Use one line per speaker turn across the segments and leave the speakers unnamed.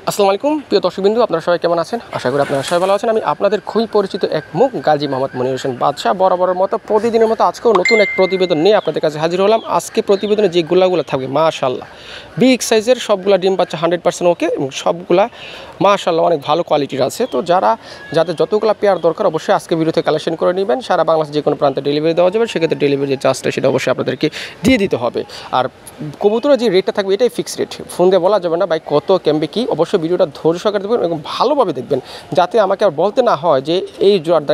আসসালামু আলাইকুম প্রিয় দর্শকবৃন্দু, আপনারা সবাই কেমন আছেন? আশা করি আপনারা সবাই ভালো আছেন। আমি আপনাদের খুবই পরিচিত এক মুখ গাজী মোহাম্মদ মনির হোসেন বাদশাহ বরাবরের মতো প্রতিদিনের মতো আজকেও নতুন এক প্রতিবেদন নিয়ে আপনাদের কাছে হাজির হলাম। আজকে প্রতিবেদনে যে গুলাগুলো থাকবে মাশাআল্লাহ বিগ সাইজের সবগুলা ডিম বাচ্চা 100% ওকে এবং সবগুলা মাশাআল্লাহ অনেক ভালো কোয়ালিটির আছে। তো যাদের যতগুলো পেয়ার দরকার অবশ্যই আজকে ভিডিওতে কালেকশন করে নেবেন। সারা বাংলাদেশ যে কোনো প্রান্তে ডেলিভারি দেওয়া যাবে, সেক্ষেত্রে ডেলিভারি যে চার্জটা সেটা অবশ্যই আপনাদেরকে দিয়ে দিতে হবে। আর কবুতরের যে রেটটা থাকবে এটাই ফিক্সড রেট, ফোন দিয়ে বলা যাবে না ভাই কত কেমবে কি। অবশ্যই ভিডিওটা ধৈর্য সহকারে দেখবেন এবং ভালোভাবে দেখবেন, যাতে আমাকে আর বলতে না হয় যে এই জোড়ার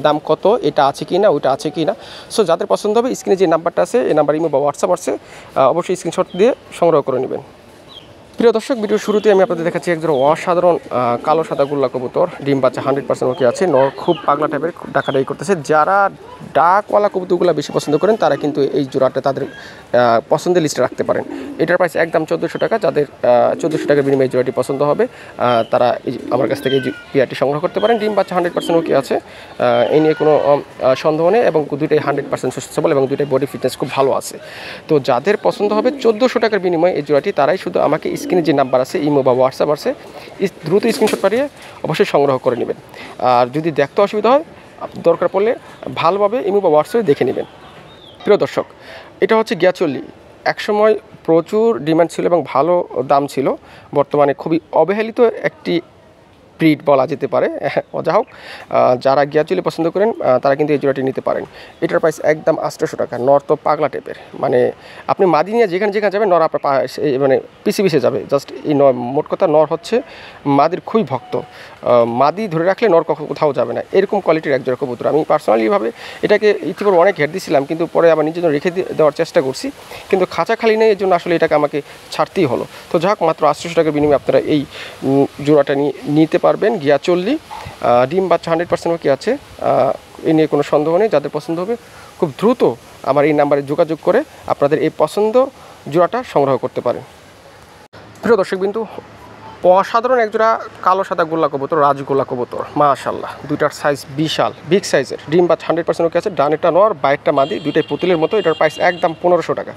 দাম কত, এটা আছে কি না ওইটা আছে কি না। সো যাদের পছন্দ হবে স্ক্রিনে যে নাম্বারটা আছে এই নাম্বার ইমো বা হোয়াটসঅ্যাপ আছে, অবশ্যই স্ক্রিনশট দিয়ে সংগ্রহ করে নেবেন। প্রিয় দর্শক, ভিডিওর শুরুতে আমি আপনাদের দেখাচ্ছি একজোড়া অসাধারণ কালো সাদা গোল্লা কবুতর, ডিম বাচ্চা 100% ওকে আছে। নর খুব পাগলা টাইপের, খুব ডাকাডাকি করতেছে। যারা ডাকওয়ালা কবুতরগুলো বেশি পছন্দ করেন তারা কিন্তু এই জোড়াটা তাদের পছন্দের লিস্টে রাখতে পারেন। এটার প্রাইস একদম 1400 টাকা। যাদের 1400 টাকার বিনিময়ে এই জোড়াটি পছন্দ হবে তারা আমার কাছ থেকে এই পেয়ারটি সংগ্রহ করতে পারেন। ডিম বাচ্চা 100% ওকে আছে, এই নিয়ে কোনো সন্দেহ নেই এবং দুইটাই 100% সুস্থ সবল এবং দুইটাই বডি ফিটনেস খুব ভালো আছে। তো যাদের পছন্দ হবে 1400 টাকার বিনিময়ে এই জোড়াটি, তারাই শুধু আমাকে স্ক্রিনে যে নাম্বার আছে ইমো বা হোয়াটসঅ্যাপ আছে দ্রুত স্ক্রিনশট পাঠিয়ে অবশ্যই সংগ্রহ করে নেবেন। আর যদি দেখতে অসুবিধা হয় দরকার পড়লে ভালোভাবে ইমো বা হোয়াটসঅ্যাপে দেখে নেবেন। প্রিয় দর্শক, এটা হচ্ছে গিয়াচল্লি। একসময় প্রচুর ডিমান্ড ছিল এবং ভালো দাম ছিল, বর্তমানে খুবই অবহেলিত একটি ব্রিড বলা যেতে পারে। যা হোক, যারা গিয়াচুলি পছন্দ করেন তারা কিন্তু এই জোড়াটি নিতে পারেন। এটার প্রাইস একদম 800 টাকা। নর তো পাগলা টাইপের, মানে আপনি মাদি নিয়ে যেখানে যাবেন নর আপনার মানে পিছে যাবে। জাস্ট এই নর, মোট কথা নর হচ্ছে মাদির খুবই ভক্ত। মাদি ধরে রাখলে নর কোথাও যাবে না, এরকম কোয়ালিটির এক জোড়া কবুতর। আমি পার্সোনালিভাবে এটাকে ইতিপূর্বে অনেক হেড দিয়েছিলাম, কিন্তু পরে আবার নিজের জন্য রেখে দেওয়ার চেষ্টা করছি, কিন্তু খাঁচা খালি নেই, এর জন্য আসলে এটাকে আমাকে ছাড়তেই হলো। তো যাক, মাত্র 800 টাকার বিনিময়ে আপনারা এই জোড়াটা নিতে পারবেন। গিয়াচল্লি ডিম বাচ্চা 100% ওকে আছে, এ নিয়ে কোনো সন্দেহ নেই। যাদের পছন্দ হবে খুব দ্রুত আমার এই নাম্বারে যোগাযোগ করে আপনাদের এই পছন্দ জোড়াটা সংগ্রহ করতে পারেন। প্রিয় দর্শকবিন্দু, অসাধারণ একজোড়া কালো সাদা গোল্লা কবুতর, রাজগোল্লা কবুতর মাশাআল্লাহ। দুইটার সাইজ বিশাল, বিগ সাইজের। ডিম বাচ্চা 100% ওকে আছে। ডানেরটা নর, বাইরটা মাদি, দুইটাই পুতুলের মতো। এটার প্রাইস একদম 1500 টাকা।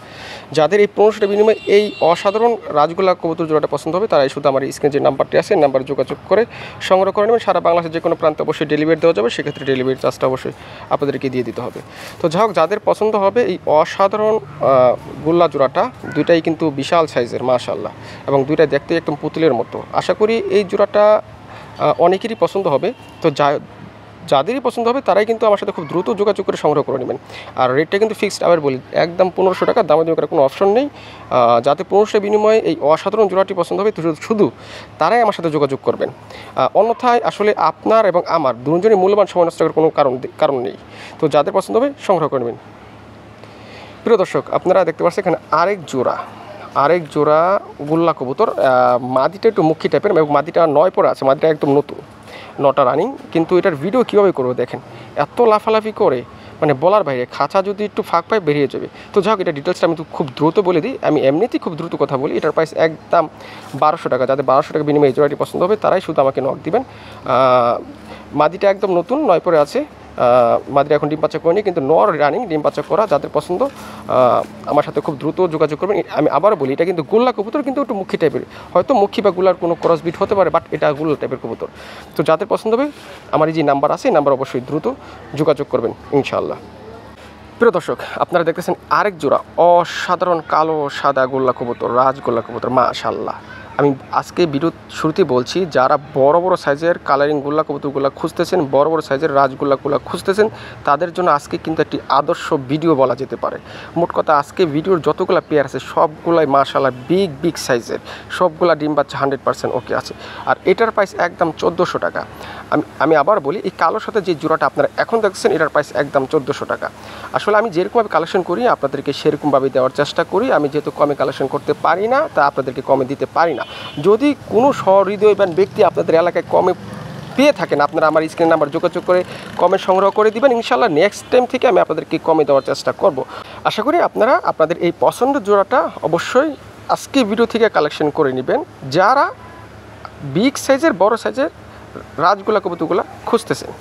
যাদের এই 1500 টাকা বিনিময়ে এই অসাধারণ রাজগোল্লা কবুতর জোড়াটা পছন্দ হবে তারাই শুধু আমার স্ক্রিনে যে নাম্বারটি আছে এই নাম্বারে যোগাযোগ করে সংগ্রহ করে নেবেন। সারা বাংলাদেশের যে কোনো প্রান্তে অবশ্যই ডেলিভারি দেওয়া যাবে, সেক্ষেত্রে ডেলিভারি চার্জটা অবশ্যই আপনাদেরকে দিয়ে দিতে হবে। তো যাই হোক, যাদের পছন্দ হবে এই অসাধারণ গোল্লা জোড়াটা, দুইটাই কিন্তু বিশাল সাইজের মাশাআল্লাহ এবং দুইটাই দেখতে একদম পুতুলের মতো। আশা করি এই জোড়াটা অনেকেরই পছন্দ হবে। তো যাদেরই পছন্দ হবে তারাই কিন্তু আমার সাথে খুব দ্রুত যোগাযোগ করে সংগ্রহ করে নেবেন। আর রেটটা কিন্তু ফিক্সড, আবার বলি একদম 1500 টাকা। দামে করার কোনো অপশন নেই। যাতে 1500 বিনিময়ে এই অসাধারণ জোড়াটি পছন্দ হবে শুধু তারাই আমার সাথে যোগাযোগ করবেন। অন্যথায় আসলে আপনার এবং আমার দুজনের মূল্যবান সময় নষ্ট করার কোনো কারণ নেই। তো যাদের পছন্দ হবে সংগ্রহ করে নেবেন। প্রিয় দর্শক, আপনারা দেখতে পাচ্ছেন এখানে আরেক জোড়া গোল্লা কবুতর। মাদিটা একটু মুখী টাইপের এবং মাদিটা 9 পরে আছে। মাদিটা একদম নতুন, নটা রানিং। কিন্তু এটার ভিডিও কীভাবে করবো দেখেন, এত লাফালাফি করে মানে বলার বাইরে। খাঁচা যদি একটু ফাঁক পায় বেরিয়ে যাবে। তো যাই হোক, এটা ডিটেলসটা আমি খুব দ্রুত বলে দিই। আমি এমনিতেই খুব দ্রুত কথা বলি। এটার প্রাইস একদম 1200 টাকা। যাদের 1200 টাকা বিনিময়ে এই জোড়াটি পছন্দ হবে তারাই শুধু আমাকে নক দিবেন। মাদিটা একদম নতুন, 9 পরে আছে। মাদিরা এখন ডিম বাচ্চা করেনি, কিন্তু নর রানিং, ডিম বাচ্চা করা। যাদের পছন্দ আমার সাথে খুব দ্রুত যোগাযোগ করবেন। আমি আবারও বলি, এটা কিন্তু গোল্লা কবুতর, কিন্তু একটু মুখী টাইপের। হয়তো মুখী বা গোল্লার কোনো ক্রসবিট হতে পারে, বাট এটা গোল্লা টাইপের কবুতর। তো যাদের পছন্দ হবে আমার এই যে নাম্বার আছে এই নাম্বার অবশ্যই দ্রুত যোগাযোগ করবেন ইনশাআল্লাহ। প্রিয় দর্শক, আপনারা দেখতেছেন আরেক জোড়া অসাধারণ কালো সাদা গোল্লা কবুতর, রাজগোল্লা কবুতর মাশাআল্লাহ। আমি আজকে ভিডিও শুরুতে বলছি, যারা বড় বড় সাইজের কালারিং গোল্লা কবুতরগুলো খুঁজতেছেন, বড় বড় সাইজের রাজগোল্লাগুলো খুঁজতেছেন, তাদের জন্য আজকে কিন্তু একটি আদর্শ ভিডিও বলা যেতে পারে। মোট কথা, আজকে ভিডিওর যতগুলো পেয়ার আছে সবগুলাই মাশাআল্লাহ বিগ সাইজের, সবগুলা ডিম বাচ্চা 100% ওকে আছে। আর এটার প্রাইস একদম 1400 টাকা। আমি আবার বলি, এই কালোর সাথে যে জোড়াটা আপনারা এখন দেখছেন এটার প্রাইস একদম 1400 টাকা। আসলে আমি যেরকমভাবে কালেকশন করি আপনাদেরকে সেরকমভাবে দেওয়ার চেষ্টা করি। আমি যেহেতু কমে কালেকশন করতে পারি না, তা আপনাদেরকে কমে দিতে পারি না। যদি কোনো সহৃদয়বান ব্যক্তি আপনাদের এলাকায় কমে পেয়ে থাকেন, আপনারা আমার স্ক্রিন নাম্বার যোগাযোগ করে কমে সংগ্রহ করে দিবেন। ইনশাআল্লাহ নেক্সট টাইম থেকে আমি আপনাদেরকে কমে দেওয়ার চেষ্টা করব। আশা করি আপনারা আপনাদের এই পছন্দের জোড়াটা অবশ্যই আজকে ভিডিও থেকে কালেকশন করে নেবেন, যারা বিগ সাইজের বড় সাইজের রাজগোল্লা কবুতরগুলো খুঁজতেছেন।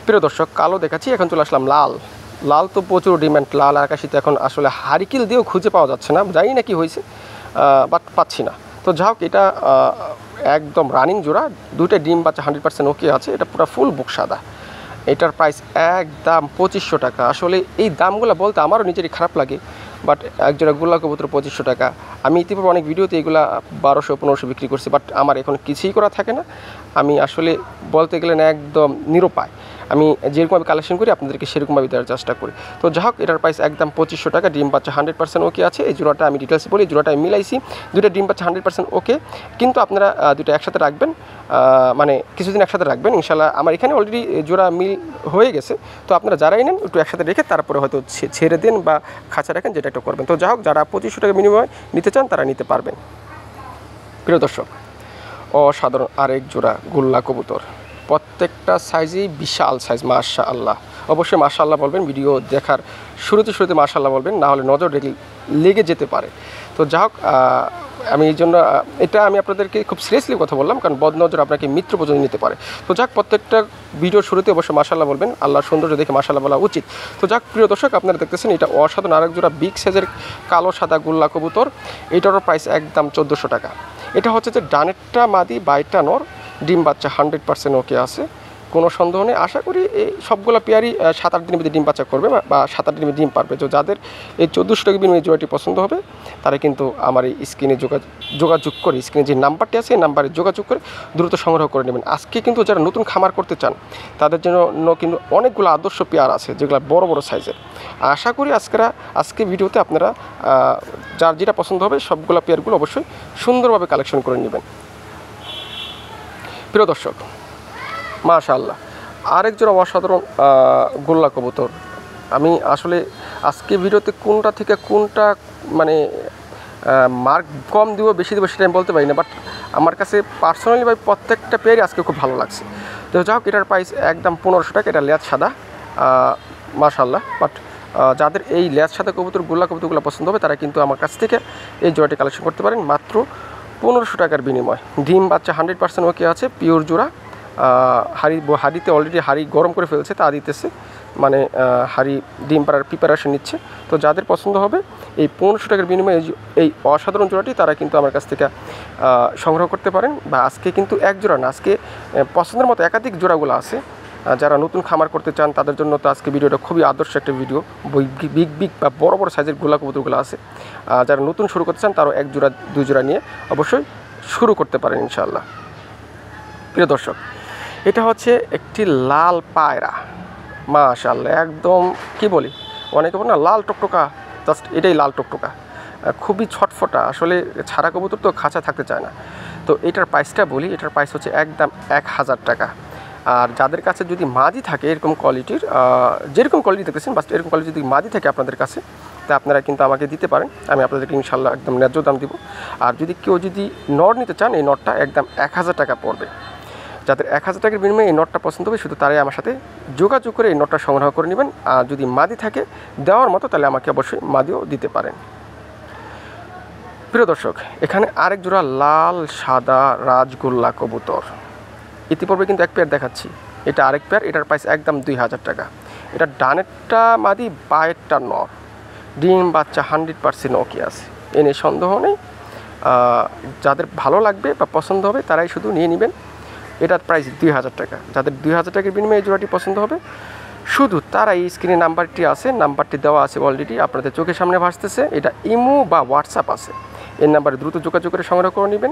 প্রিয় দর্শক, কালো দেখাচ্ছি, এখন চলে আসলাম লাল তো প্রচুর ডিমান্ড। লাল আকাশিতে এখন আসলে হারিকেল দিয়েও খুঁজে পাওয়া যাচ্ছে না, জানি না কি হয়েছে, বাট পাচ্ছি না। তো যা হোক এটা একদম রানিং জোড়া, দুইটা ডিম বাচ্চা 100% ওকে আছে, এটা পুরো ফুল বুক সাদা। এটার প্রাইস একদম 2500 টাকা। আসলে এই দামগুলো বলতে আমারও নিজেরই খারাপ লাগে, বাট এক জোড়া গোল্লা কবুতর 2500 টাকা। আমি ইতিপূর্বে অনেক ভিডিওতে এগুলা 1200-1500 বিক্রি করছি, বাট আমার এখন কিছুই করা থাকে না। আমি আসলে বলতে গেলে না একদম নিরুপায়। আমি যেরকমভাবে কালেকশন করি আপনাদেরকে সেরকমভাবে দেওয়ার চেষ্টা করি। তো যা হোক এটার প্রাইস একদম 2500 টাকা। ডিম বাচ্চা 100% ওকে আছে। এই জোড়াটা আমি ডিটেলস বলি, জোড়াটা আমি মিলাইছি, দুটো ডিম বাচ্চা 100% ওকে, কিন্তু আপনারা দুটো একসাথে রাখবেন, মানে কিছুদিন একসাথে রাখবেন ইনশাল্লাহ। আমার এখানে অলরেডি জোড়া মিল হয়ে গেছে, তো আপনারা যারাই নেন একটু একসাথে রেখে তারপরে হয়তো ছেড়ে দেন বা খাঁচা রাখেন, যেটা একটু করবেন। তো যা হোক যারা 2500 টাকা বিনিময়ে নিতে চান তারা নিতে পারবেন। প্রিয় দর্শক, অসাধারণ আরেক জোড়া গোল্লা কবুতর, প্রত্যেকটা সাইজেই বিশাল সাইজ, মাশাআল্লাহ। অবশ্যই মাশাআল্লাহ বলবেন, ভিডিও দেখার শুরুতে মাশাআল্লাহ বলবেন, না হলে নজর লেগে যেতে পারে। তো যা হোক আমি এই জন্য এটা আমি আপনাদেরকে খুব সিরিয়াসলি কথা বললাম, কারণ বদনজর আপনাকে মৃত্যু পর্যন্ত নিতে পারে। তো যাক প্রত্যেকটা ভিডিওর শুরুতে অবশ্যই মাশাআল্লাহ বলবেন, আল্লাহর সৌন্দর্য দেখে মাশাআল্লাহ বলা উচিত। তো যাক প্রিয় দর্শক, আপনারা দেখতেছেন এটা অসাধারণ আরেক জোড়া বিগ সাইজের কালো সাদা গোল্লা কবুতর। এটারও প্রাইস একদম 1400 টাকা। এটা হচ্ছে যে ডানেরটা মাদি, বাইরটা নর, ডিম বাচ্চা 100% ওকে আছে, কোনো সন্দেহ নেই। আশা করি এই সবগুলো পেয়ারই 7-8 দিনের ভিতরে ডিম বাচ্চা করবে বা 7-8 দিনের ডিম পারবে। তো যাদের এই 1400 টাকা বিনিময়ে জোড়াটি পছন্দ হবে তারা কিন্তু আমার এই স্ক্রিনে যোগাযোগ করে, স্ক্রিনে যে নাম্বারটি আছে এই নাম্বারে যোগাযোগ করে দ্রুত সংগ্রহ করে নেবেন। আজকে কিন্তু যারা নতুন খামার করতে চান তাদের জন্য কিন্তু অনেকগুলো আদর্শ পেয়ার আছে যেগুলো বড় বড় সাইজের। আশা করি আজকে ভিডিওতে আপনারা যার যেটা পছন্দ হবে সবগুলো পেয়ারগুলো অবশ্যই সুন্দরভাবে কালেকশন করে নেবেন। প্রিয় দর্শক, মাশাআল্লাহ আরেক জোড়া অসাধারণ গোল্লা কবুতর। আমি আসলে আজকে ভিডিওতে কোনটা থেকে কোনটা মানে মার্ক কম দিব বেশি দেবো সেটা আমি বলতে পারি না, বাট আমার কাছে পার্সোনালি ভাই প্রত্যেকটা পেয়ারই আজকে খুব ভালো লাগছে। তো যাই হোক এটার প্রাইস একদম 1500 টাকা। এটা লেজ সাদা, মাশাআল্লাহ। বাট যাদের এই লেজ সাদা কবুতর গোল্লা কবুতরগুলো পছন্দ হবে তারা কিন্তু আমার কাছ থেকে এই জোড়াটি কালেকশন করতে পারেন মাত্র 1500 টাকার বিনিময়। ডিম বাচ্চা 100% ওকে আছে, পিওর জোড়া। হাড়িতে অলরেডি হাড়ি গরম করে ফেলছে, তা দিতেছে, মানে হাড়ি ডিম পাড়ার প্রিপারেশন নিচ্ছে। তো যাদের পছন্দ হবে এই 1500 টাকার বিনিময়ে এই অসাধারণ জোড়াটি তারা কিন্তু আমার কাছ থেকে সংগ্রহ করতে পারেন। বা আজকে কিন্তু এক জোড়া না, আজকে পছন্দের মতো একাধিক জোড়াগুলো আছে। যারা নতুন খামার করতে চান তাদের জন্য তো আজকে ভিডিওটা খুবই আদর্শ একটা ভিডিও। বিগ বা বড় বড় সাইজের গোল্লা কবুতরগুলো আছে। যারা নতুন শুরু করতে চান তারাও 1 জোড়া 2 জোড়া নিয়ে অবশ্যই শুরু করতে পারেন ইনশাআল্লাহ। প্রিয় দর্শক, এটা হচ্ছে একটি লাল পায়রা, মাশাআল্লাহ একদম কি বলি, অনেকে বলে না লাল টকটকা, জাস্ট এটাই লাল টকটকা, খুবই ছটফটা। আসলে ছাড়া কবুতর তো খাঁচা থাকতে চায় না। তো এটার প্রাইসটা বলি, এটার প্রাইস হচ্ছে একদম 1000 টাকা। আর যাদের কাছে যদি মাদি থাকে এরকম কোয়ালিটির, যেরকম কোয়ালিটি দেখতেছেন বাস এরকম কোয়ালিটি যদি মাদি থাকে আপনাদের কাছে, তা আপনারা কিন্তু আমাকে দিতে পারেন, আমি আপনাদেরকে ইনশাল্লাহ একদম ন্যায্য দাম দিব। আর যদি কেউ নট নিতে চান এই নটটা একদম 1000 টাকা পড়বে। যাদের 1000 টাকার বিনিময়ে এই নটটা পছন্দ হবে শুধু তারাই আমার সাথে যোগাযোগ করে এই নটটা সংগ্রহ করে নেবেন। আর যদি মাদি থাকে দেওয়ার মতো তাহলে আমাকে অবশ্যই মাদিও দিতে পারেন। প্রিয় দর্শক, এখানে আরেক জোড়া লাল সাদা রাজগোল্লা কবুতর, ইতিপূর্বে কিন্তু এক পেয়ার দেখাচ্ছি, এটা আরেক পেয়ার। এটার প্রাইস একদম 2000 টাকা। এটা ডানেরটা মাদি, বায়েরটা নর, ডিম বাচ্চা 100% ওকে আছে, এ নিয়ে সন্দেহ নেই। যাদের ভালো লাগবে বা পছন্দ হবে তারাই শুধু নিয়ে নেবেন। এটার প্রাইস 2000 টাকা। যাদের 2000 টাকার বিনিময়ে এই জোড়াটি পছন্দ হবে শুধু তারা এই স্ক্রিনে নাম্বারটি আছে, নাম্বারটি দেওয়া আছে অলরেডি আপনাদের চোখের সামনে ভাসতেছে। এটা ইমো বা হোয়াটসঅ্যাপ আছে, এই নাম্বারে দ্রুত যোগাযোগ করে সংগ্রহ করে নেবেন।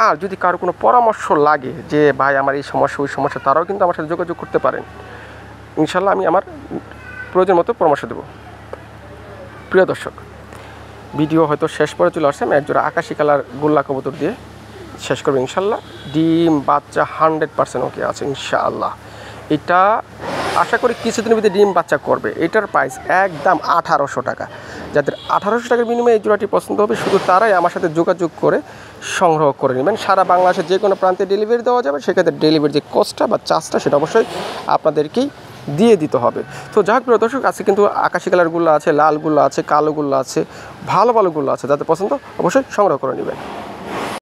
আর যদি কারো কোনো পরামর্শ লাগে যে ভাই আমার এই সমস্যা ওই সমস্যা, তারাও কিন্তু আমার সাথে যোগাযোগ করতে পারেন। ইনশাল্লাহ আমি আমার প্রয়োজন মতো পরামর্শ দেব। প্রিয় দর্শক, ভিডিও হয়তো শেষ পরে চলে আসছে, আমি একজোড়া আকাশি কালার গোল্লা কবুতর দিয়ে শেষ করবো ইনশাল্লাহ। ডিম বাচ্চা 100% ওকে আছে ইনশাআল্লাহ। এটা আশা করি কিছুদিনের ভিতরে ডিম বাচ্চা করবে। এটার প্রাইস একদম 1800 টাকা। যাদের 1800 টাকার বিনিময়ে এই জোড়াটি পছন্দ হবে শুধু তারাই আমার সাথে যোগাযোগ করে সংগ্রহ করে নেবেন। সারা বাংলাদেশের যে কোনো প্রান্তে ডেলিভারি দেওয়া যাবে, সেক্ষেত্রে ডেলিভারির যে কস্টটা বা চার্জটা সেটা অবশ্যই আপনাদেরকেই দিয়ে দিতে হবে। তো যাই হোক প্রিয় দর্শক, আজকে কিন্তু আকাশি কালারগুলো আছে, লালগুলো আছে, কালোগুলো আছে, ভালো ভালোগুলো আছে, যাদের পছন্দ অবশ্যই সংগ্রহ করে নেবেন।